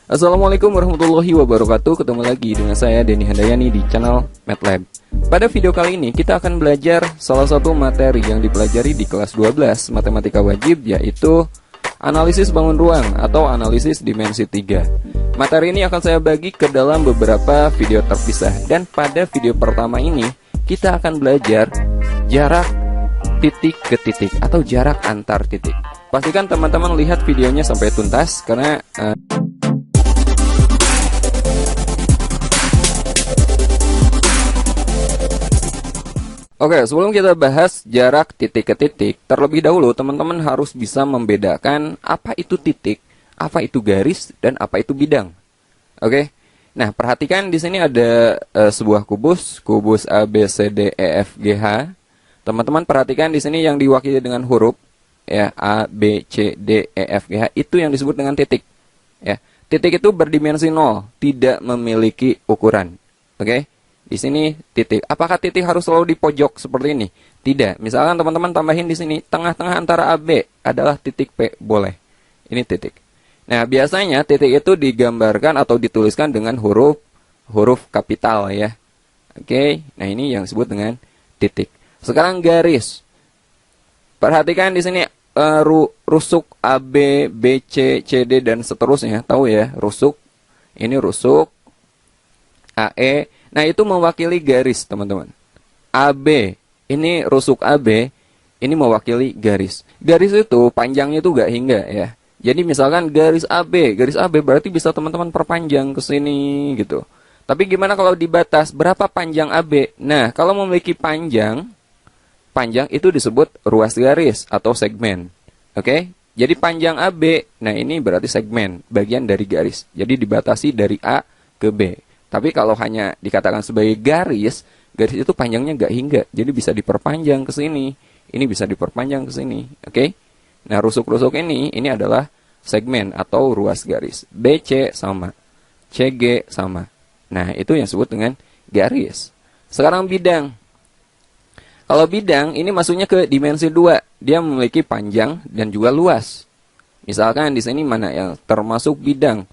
Assalamualaikum warahmatullahi wabarakatuh. Ketemu lagi dengan saya Denny Handayani di channel MATLAB. Pada video kali ini kita akan belajar salah satu materi yang dipelajari di kelas 12 matematika wajib, yaitu analisis bangun ruang atau analisis dimensi 3. Materi ini akan saya bagi ke dalam beberapa video terpisah, dan pada video pertama ini kita akan belajar jarak titik ke titik atau jarak antar titik. Pastikan teman-teman lihat videonya sampai tuntas karena Oke, sebelum kita bahas jarak titik ke titik, terlebih dahulu teman-teman harus bisa membedakan apa itu titik, apa itu garis, dan apa itu bidang. Oke, nah perhatikan di sini ada sebuah kubus A, B, C, D, E, F, G, H. Teman-teman perhatikan di sini yang diwakili dengan huruf ya A, B, C, D, E, F, G, H itu yang disebut dengan titik. Ya, titik itu berdimensi 0, tidak memiliki ukuran. Oke. Di sini titik. Apakah titik harus selalu di pojok seperti ini? Tidak. Misalkan teman-teman tambahin di sini tengah-tengah antara AB adalah titik P, boleh. Ini titik. Nah, biasanya titik itu digambarkan atau dituliskan dengan huruf kapital ya. Oke. Nah, ini yang disebut dengan titik. Sekarang garis. Perhatikan di sini rusuk AB, BC, CD dan seterusnya. Tahu ya, rusuk. Ini rusuk AE. Nah, itu mewakili garis, teman-teman. AB, ini rusuk AB, ini mewakili garis. Garis itu panjangnya itu nggak hingga ya. Jadi misalkan garis AB berarti bisa teman-teman perpanjang ke sini gitu. Tapi gimana kalau dibatas berapa panjang AB? Nah, kalau memiliki panjang itu disebut ruas garis atau segmen. Oke? Jadi panjang AB, nah ini berarti segmen, bagian dari garis. Jadi dibatasi dari A ke B. Tapi kalau hanya dikatakan sebagai garis itu panjangnya nggak hingga. Jadi bisa diperpanjang ke sini. Ini bisa diperpanjang ke sini. Oke? Nah, rusuk-rusuk ini adalah segmen atau ruas garis. BC sama. CG sama. Nah, itu yang disebut dengan garis. Sekarang bidang. Kalau bidang, ini masuknya ke dimensi 2. Dia memiliki panjang dan juga luas. Misalkan di sini mana yang termasuk bidang?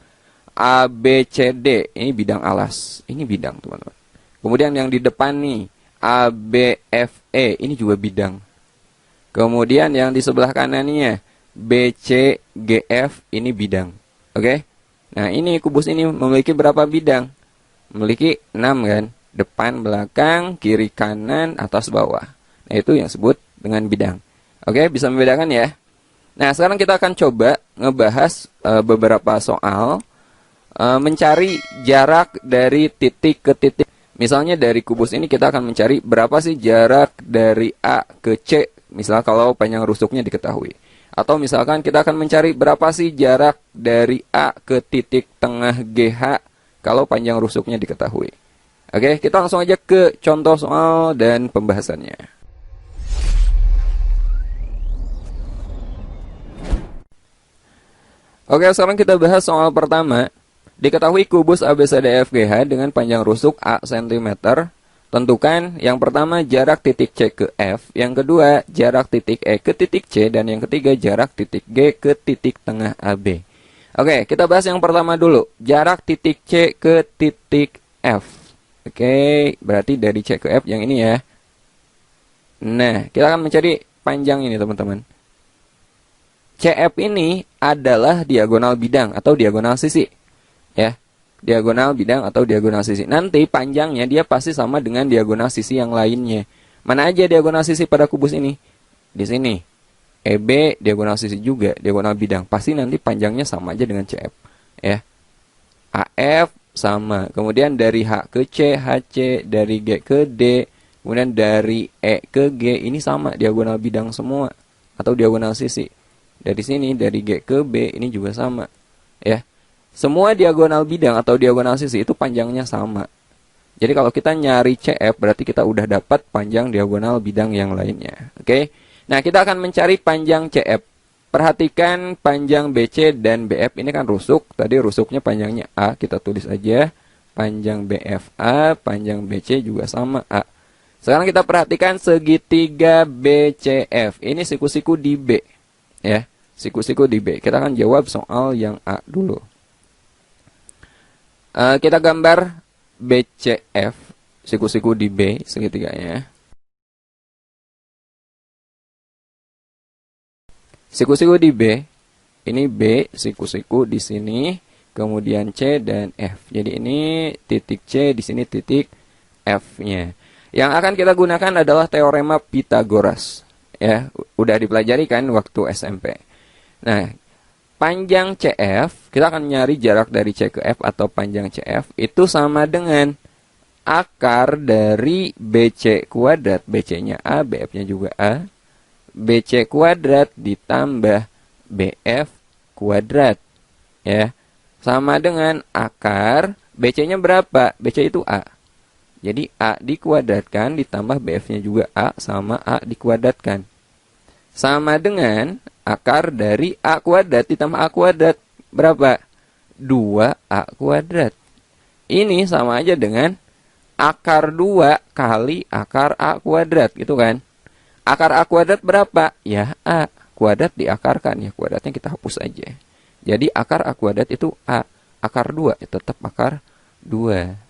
A, B, C, D, ini bidang alas. Ini bidang, teman-teman. Kemudian yang di depan nih, A, B, F, E, ini juga bidang. Kemudian yang di sebelah kanannya, B, C, G, F, ini bidang. Oke? Nah, ini kubus ini memiliki berapa bidang? Memiliki 6 kan? Depan, belakang, kiri, kanan, atas, bawah. Nah, itu yang disebut dengan bidang. Oke, bisa membedakan ya? Nah, sekarang kita akan coba ngebahas beberapa soal mencari jarak dari titik ke titik. Misalnya dari kubus ini kita akan mencari berapa sih jarak dari A ke C, misal kalau panjang rusuknya diketahui. Atau misalkan kita akan mencari berapa sih jarak dari A ke titik tengah GH kalau panjang rusuknya diketahui. Oke, kita langsung aja ke contoh soal dan pembahasannya. Oke, sekarang kita bahas soal pertama. Diketahui kubus ABCDEFGH dengan panjang rusuk A cm. Tentukan yang pertama jarak titik C ke F, yang kedua jarak titik E ke titik C, dan yang ketiga jarak titik G ke titik tengah AB. Oke, kita bahas yang pertama dulu. Jarak titik C ke titik F. Oke, berarti dari C ke F yang ini ya. Nah, kita akan mencari panjang ini, teman-teman. CF ini adalah diagonal bidang atau diagonal sisi. Ya, diagonal bidang atau diagonal sisi. Nanti panjangnya dia pasti sama dengan diagonal sisi yang lainnya. Mana aja diagonal sisi pada kubus ini? Di sini. EB diagonal sisi juga, diagonal bidang. Pasti nanti panjangnya sama aja dengan CF. Ya. AF sama. Kemudian dari H ke C, HC, dari G ke D, kemudian dari E ke G, ini sama diagonal bidang semua atau diagonal sisi. Dari sini dari G ke B ini juga sama. Ya. Semua diagonal bidang atau diagonal sisi itu panjangnya sama. Jadi kalau kita nyari CF berarti kita udah dapat panjang diagonal bidang yang lainnya. Oke. Nah, kita akan mencari panjang CF. Perhatikan panjang BC dan BF ini kan rusuk. Tadi rusuknya panjangnya A, kita tulis aja. Panjang BF A, panjang BC juga sama A. Sekarang kita perhatikan segitiga BCF. Ini siku-siku di B. Ya, siku-siku di B. Kita akan jawab soal yang A dulu. Kita gambar BCF, siku-siku di B, segitiganya. Siku-siku di B, ini B, siku-siku di sini, kemudian C dan F. Jadi ini titik C, di sini titik F-nya. Yang akan kita gunakan adalah teorema Pythagoras. Ya, udah dipelajari kan waktu SMP. Nah, panjang CF, kita akan nyari jarak dari C ke F atau panjang CF, itu sama dengan akar dari BC kuadrat. BC-nya A, BF-nya juga A. BC kuadrat ditambah BF kuadrat. Ya, sama dengan akar, BC-nya berapa? BC itu A. Jadi A dikuadratkan ditambah BF-nya juga A sama A dikuadratkan. Sama dengan akar dari A kuadrat ditambah A kuadrat. Berapa? 2A kuadrat. Ini sama aja dengan akar 2 kali akar A kuadrat, gitu kan? Akar A kuadrat berapa? Ya A. Kuadrat diakarkan, ya kuadratnya kita hapus aja. Jadi akar A kuadrat itu A. Akar 2, ya tetap akar 2.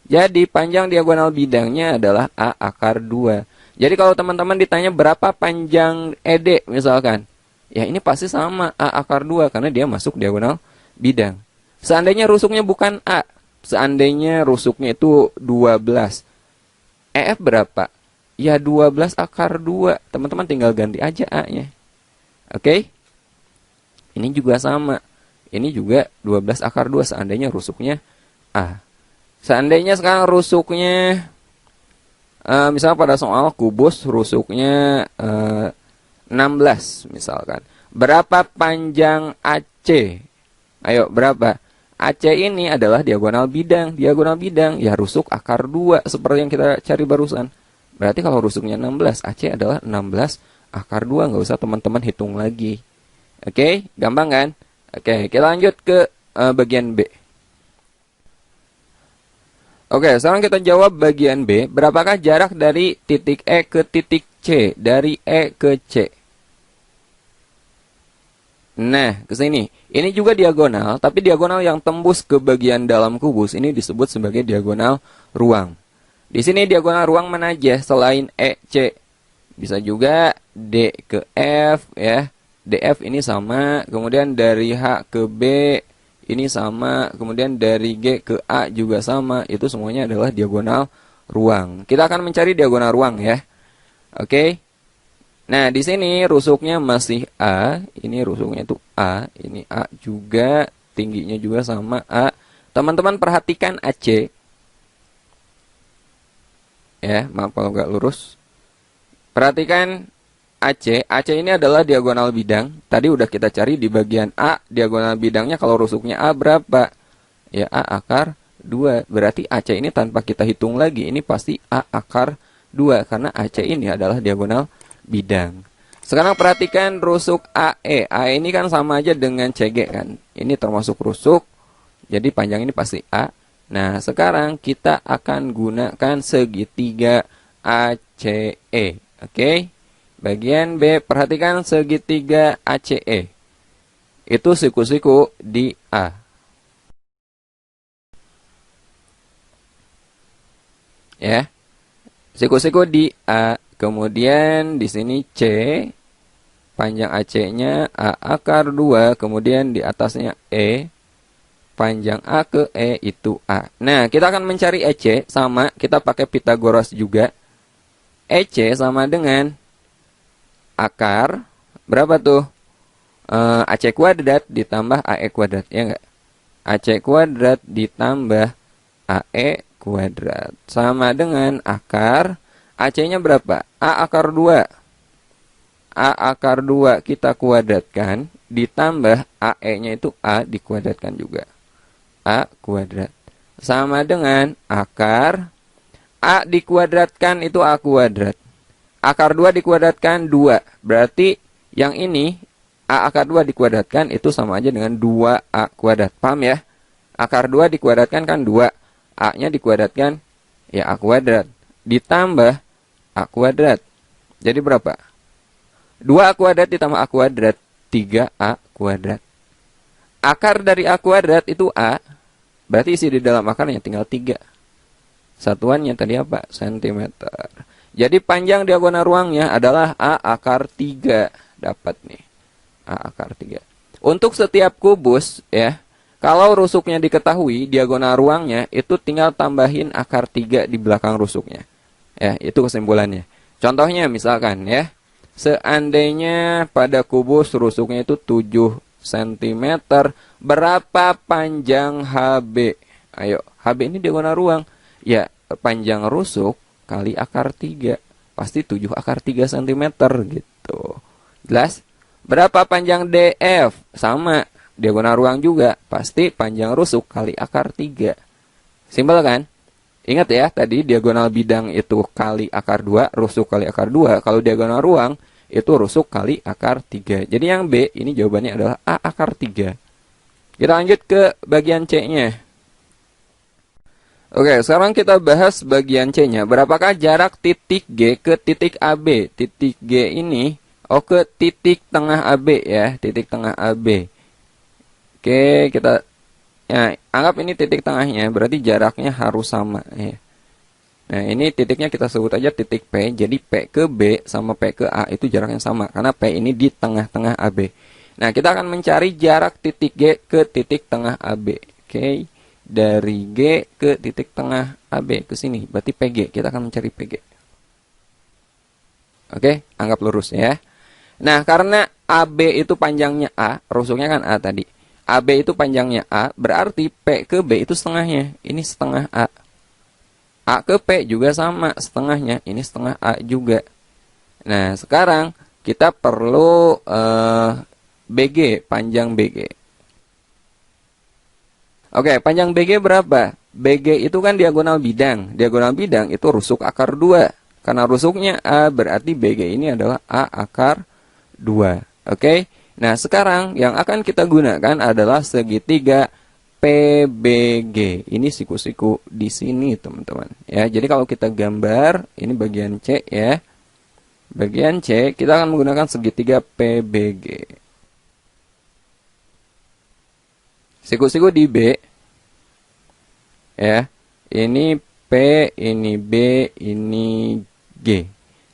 Jadi panjang diagonal bidangnya adalah A akar 2. Jadi kalau teman-teman ditanya berapa panjang ED misalkan, ya ini pasti sama A akar 2 karena dia masuk diagonal bidang. Seandainya rusuknya bukan A, seandainya rusuknya itu 12, EF berapa? Ya 12 akar 2. Teman-teman tinggal ganti aja A-nya. Oke? Ini juga sama. Ini juga 12 akar 2 seandainya rusuknya A. Seandainya sekarang rusuknya, misalnya pada soal kubus rusuknya 16 misalkan. Berapa panjang AC? Ayo, berapa? AC ini adalah diagonal bidang. Diagonal bidang, ya rusuk akar 2 seperti yang kita cari barusan. Berarti kalau rusuknya 16, AC adalah 16 akar 2. Nggak usah teman-teman hitung lagi. Oke, gampang kan? Oke, kita lanjut ke bagian B. Oke, sekarang kita jawab bagian B. Berapakah jarak dari titik E ke titik C? Dari E ke C. Nah, ke sini. Ini juga diagonal, tapi diagonal yang tembus ke bagian dalam kubus. Ini disebut sebagai diagonal ruang. Di sini diagonal ruang mana aja selain EC? Bisa juga D ke F, ya. DF ini sama, kemudian dari H ke B ini sama, kemudian dari G ke A juga sama. Itu semuanya adalah diagonal ruang. Kita akan mencari diagonal ruang, ya. Oke. Nah, di sini rusuknya masih A, ini rusuknya itu A, ini A juga, tingginya juga sama A. Teman-teman perhatikan AC. Ya, maaf kalau nggak lurus. Perhatikan AC. AC ini adalah diagonal bidang. Tadi udah kita cari di bagian A, diagonal bidangnya kalau rusuknya A berapa? Ya, A akar 2. Berarti AC ini tanpa kita hitung lagi, ini pasti A akar 2 karena AC ini adalah diagonal bidang. Sekarang perhatikan rusuk AE. AE ini kan sama aja dengan CG kan. Ini termasuk rusuk. Jadi panjang ini pasti A. Nah, sekarang kita akan gunakan segitiga ACE. Oke. Bagian B, perhatikan segitiga ACE. Itu siku-siku di A. Ya. Siku-siku di A. Kemudian di sini C, panjang AC-nya A akar 2, kemudian di atasnya E, panjang A ke E itu A. Nah, kita akan mencari EC, sama, kita pakai Pythagoras juga. EC sama dengan akar, berapa tuh? AC kuadrat ditambah AE kuadrat, ya enggak? AC kuadrat ditambah AE kuadrat. Sama dengan akar, AC-nya berapa? A akar 2. A akar 2 kita kuadratkan, ditambah AE-nya itu A dikuadratkan juga. A kuadrat. Sama dengan akar, A dikuadratkan itu A kuadrat. Akar 2 dikuadratkan 2. Berarti yang ini, A akar 2 dikuadratkan itu sama aja dengan 2A kuadrat. Paham ya? Akar 2 dikuadratkan kan 2. A-nya dikuadratkan, ya A kuadrat. Ditambah A kuadrat. Jadi berapa? 2A kuadrat ditambah A kuadrat. 3A kuadrat. Akar dari A kuadrat itu A. Berarti isi di dalam akarnya tinggal 3. Satuannya tadi apa? Sentimeter. Jadi panjang diagonal ruangnya adalah A akar 3. Dapat nih. A akar 3. Untuk setiap kubus ya, kalau rusuknya diketahui, diagonal ruangnya itu tinggal tambahin akar 3 di belakang rusuknya. Ya, itu kesimpulannya. Contohnya misalkan ya, seandainya pada kubus rusuknya itu 7 cm, berapa panjang HB? Ayo, HB ini diagonal ruang. Ya, panjang rusuk kali akar 3. Pasti 7 akar 3 cm gitu. Jelas? Berapa panjang DF? Sama, diagonal ruang juga. Pasti panjang rusuk kali akar 3. Simpel kan? Ingat ya, tadi diagonal bidang itu kali akar 2, rusuk kali akar 2. Kalau diagonal ruang, itu rusuk kali akar 3. Jadi yang B, ini jawabannya adalah A akar 3. Kita lanjut ke bagian C-nya. Oke, sekarang kita bahas bagian C-nya. Berapakah jarak titik G ke titik AB? Titik G ini, ke titik tengah AB ya, titik tengah AB. Oke, kita anggap ini titik tengahnya, berarti jaraknya harus sama ya. Nah, ini titiknya kita sebut aja titik P. Jadi P ke B sama P ke A itu jaraknya sama, karena P ini di tengah-tengah AB. Nah, kita akan mencari jarak titik G ke titik tengah AB. Oke. Dari G ke titik tengah AB ke sini, berarti PG. Kita akan mencari PG. Oke, anggap lurus ya. Nah, karena AB itu panjangnya A, rusuknya kan A tadi. AB itu panjangnya A, berarti P ke B itu setengahnya. Ini setengah A. A ke P juga sama, setengahnya. Ini setengah A juga. Nah, sekarang kita perlu BG, panjang BG. Oke, panjang BG berapa? BG itu kan diagonal bidang. Diagonal bidang itu rusuk akar 2. Karena rusuknya A, berarti BG ini adalah A akar 2. Oke. Nah, sekarang yang akan kita gunakan adalah segitiga PBG. Ini siku-siku di sini, teman-teman. Ya, jadi kalau kita gambar, ini bagian C ya. Bagian C, kita akan menggunakan segitiga PBG. Siku-siku di B. Ya. Ini P, ini B, ini G.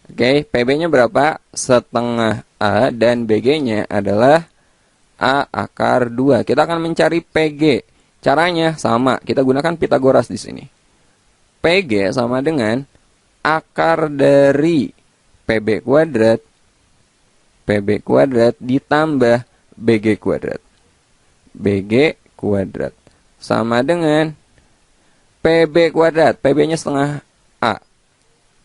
Oke, PB-nya berapa? Setengah A dan BG-nya adalah A akar 2. Kita akan mencari PG. Caranya sama, kita gunakan Pitagoras di sini. PG sama dengan akar dari PB kuadrat ditambah BG kuadrat. BG kuadrat sama dengan PB kuadrat. PB-nya setengah A.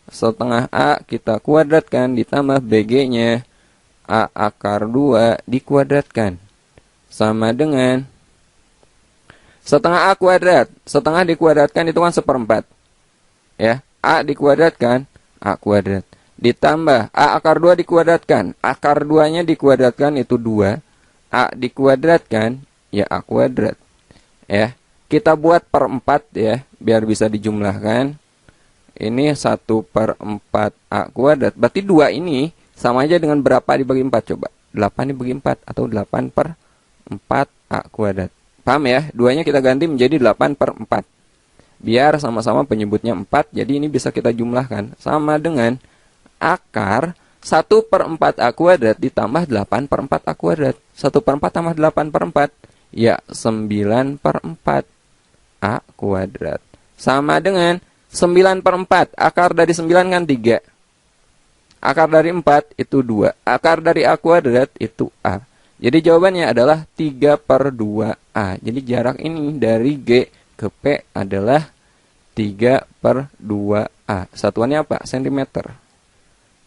Setengah A kita kuadratkan ditambah BG-nya A akar 2 dikuadratkan. Sama dengan setengah A kuadrat. Setengah dikuadratkan itu kan 1/4. Ya, A dikuadratkan A kuadrat. Ditambah A akar 2 dikuadratkan. Akar 2-nya dikuadratkan itu 2. A dikuadratkan ya A kuadrat. Ya, kita buat per 4 ya, biar bisa dijumlahkan. Ini 1/4 A kuadrat. Berarti 2 ini sama aja dengan berapa dibagi 4 coba? 8 dibagi 4 atau 8/4 A kuadrat. Paham ya? 2-nya kita ganti menjadi 8/4. Biar sama-sama penyebutnya 4, jadi ini bisa kita jumlahkan. Sama dengan akar 1/4 A kuadrat ditambah 8/4 A kuadrat. 1/4 tambah 8/4. Ya, 9/4 A kuadrat. Sama dengan 9/4. Akar dari 9 kan 3. Akar dari 4 itu 2. Akar dari A kuadrat itu A. Jadi jawabannya adalah 3/2A. Jadi jarak ini dari G ke P adalah 3/2A. Satuannya apa? Sentimeter.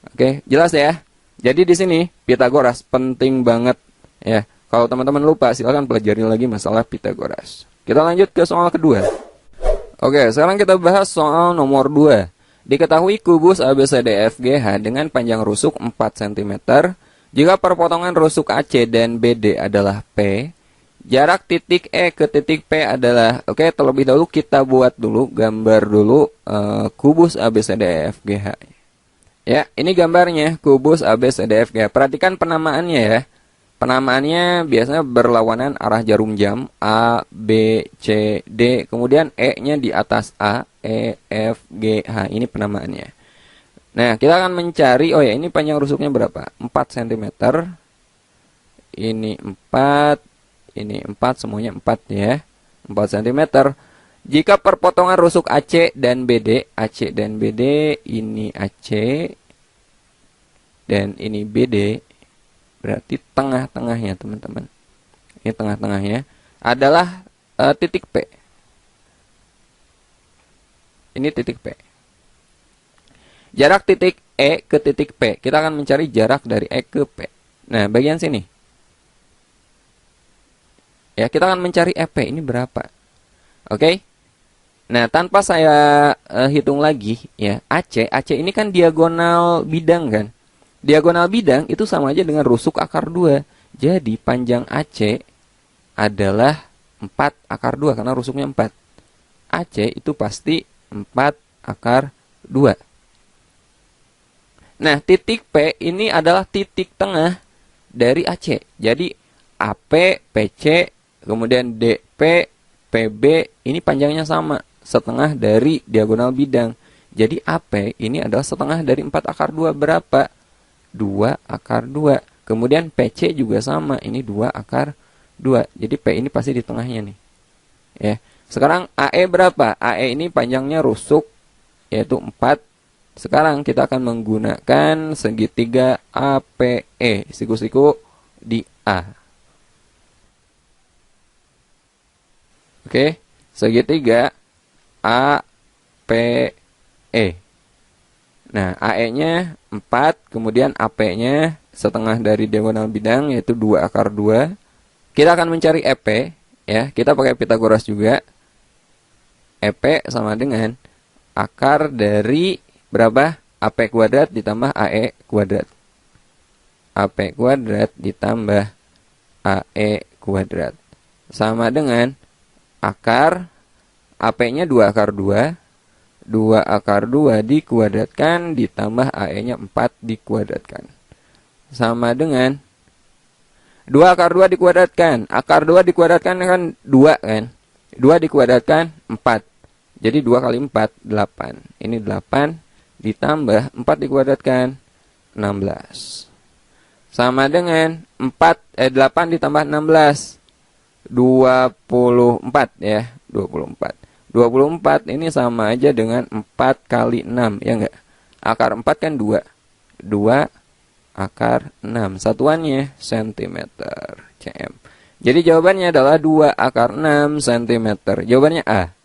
Oke, jelas ya? Jadi di sini Pitagoras penting banget ya. Kalau teman-teman lupa, silakan pelajari lagi masalah Pitagoras. Kita lanjut ke soal kedua. Oke, sekarang kita bahas soal nomor 2. Diketahui kubus ABCDFGH dengan panjang rusuk 4 cm. Jika perpotongan rusuk AC dan BD adalah P, jarak titik E ke titik P adalah, terlebih dahulu kita buat dulu, gambar dulu kubus ABCDFGH. Ya, ini gambarnya kubus ABCDFGH. Perhatikan penamaannya ya. Penamaannya biasanya berlawanan arah jarum jam, A, B, C, D, kemudian E-nya di atas A, E, F, G, H. Ini penamaannya. Nah, kita akan mencari, oh ya, ini panjang rusuknya berapa? 4 cm. Ini 4, ini 4, semuanya 4 ya. 4 cm. Jika perpotongan rusuk AC dan BD, AC dan BD, ini AC dan ini BD, berarti tengah-tengahnya teman-teman. Ini tengah-tengahnya adalah titik P. Ini titik P. Jarak titik E ke titik P. Kita akan mencari jarak dari E ke P. Nah, bagian sini. Ya, kita akan mencari EP. Ini berapa? Oke. Nah, tanpa saya hitung lagi, ya, AC ini kan diagonal bidang kan. Diagonal bidang itu sama aja dengan rusuk akar 2. Jadi, panjang AC adalah 4 akar 2 karena rusuknya 4. AC itu pasti 4 akar 2. Nah, titik P ini adalah titik tengah dari AC. Jadi, AP, PC, kemudian DP, PB, ini panjangnya sama. Setengah dari diagonal bidang. Jadi, AP ini adalah setengah dari 4 akar 2. Berapa? 2 akar 2. Kemudian PC juga sama. Ini 2 akar 2. Jadi, P ini pasti di tengahnya nih. Ya. Sekarang, AE berapa? AE ini panjangnya rusuk, yaitu 4. Sekarang kita akan menggunakan segitiga APE. Siku-siku di A. Oke, segitiga APE. Nah, AE-nya 4, kemudian AP-nya setengah dari diagonal bidang, yaitu 2 akar 2. Kita akan mencari EP, ya. Kita pakai Pitagoras juga. EP sama dengan akar dari berapa? AP kuadrat ditambah AE kuadrat. AP kuadrat ditambah AE kuadrat. Sama dengan akar, AP-nya 2 akar 2. 2 akar 2 dikuadratkan ditambah AE-nya 4 dikuadratkan. Sama dengan 2 akar 2 dikuadratkan. Akar 2 dikuadratkan kan 2 kan. 2 dikuadratkan 4. Jadi 2 kali 4, 8. Ini 8 ditambah 4 dikuadratkan 16. Sama dengan 8 ditambah 16. 24 ya. 24. 24 ini sama aja dengan 4 kali 6. Ya enggak? Akar 4 kan 2. 2 akar 6. Satuannya cm. cm. Jadi jawabannya adalah 2 akar 6 cm. Jawabannya A.